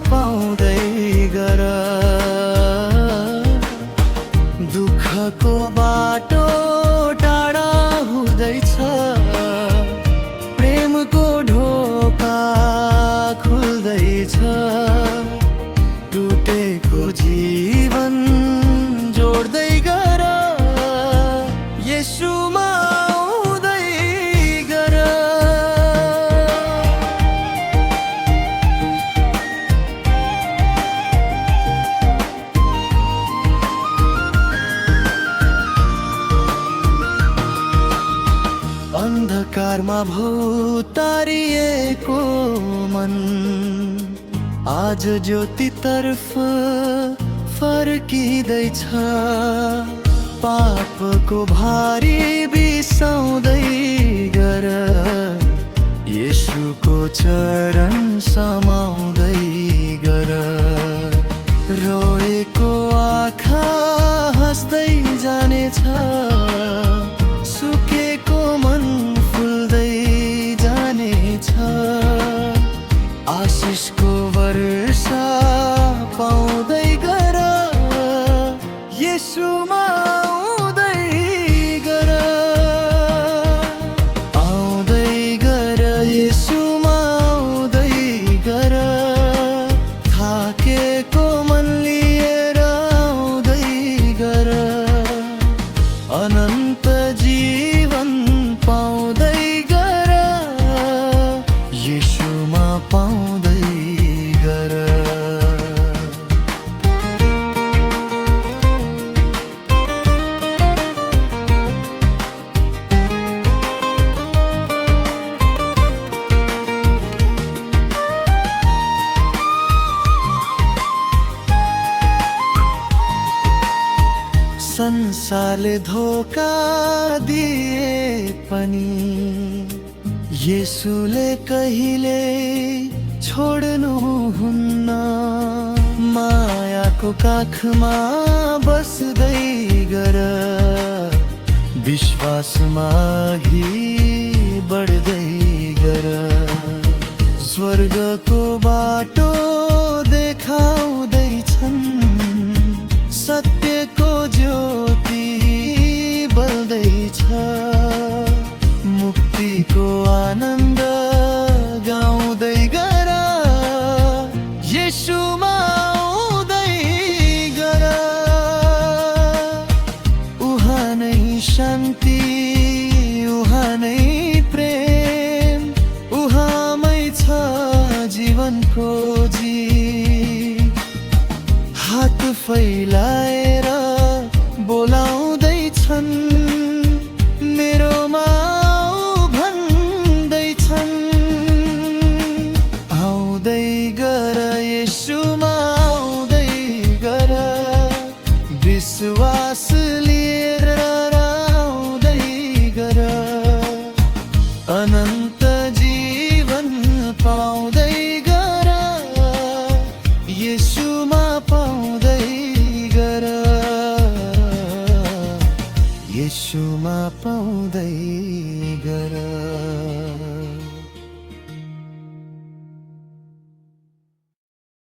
पाउँदै गर। दुःखको बाटो टाढा हुँदैछ, प्रेमको ढोका खुल्दैछ। टुटेको जीवन जोड्दै गर, येशूमा आउँदै गर। अन्धकारमा भौतारिएको मन आज ज्योतितर्फ फर्किँदैछ। पापको भारी बिसाउँदै गर, येशूको चरण समाउँदै गर। रोएको आँखा हाँस्दै जानेछ, सुकेको मन फुल्दै जानेछ। आशिषको वर्षा पाउँदै गर, येशूमा आउँदै गर। आउँदै गर, येशूमा आउँदै गर। थाकेको मन लिएर आउँदै गर। अनन्त जीवन पाउँदै गर, येशूमा पाउँदै गर। संसारले धोका दिए पनि येशूले कहिले छोड्नुहुन्न। मायाको काखमा बस्दै गर, विश्वासमा अघि बढ्दै गर। स्वर्गको बाटो देखाउँदैछन्, सत्यको ज्योति बल्दैछ। मुक्तिको आनन्द गाउँदै गर, येशूमा आउँदै गर। उहाँ नै शान्ति, उहाँ नै प्रेम, उहाँमै छ जीवनको जीत। हात फैलाएर बोलाउँदैछन्, मेरोमा आऊ भन्दैछन्। आउँदै गर, येशूमा आउँदै गर। विश्वास लिएर आउँदै गर। अनन्त जीवन पाउँदै गर, येशूमा पाउँदै गर। येशूमा पाउँदै गर।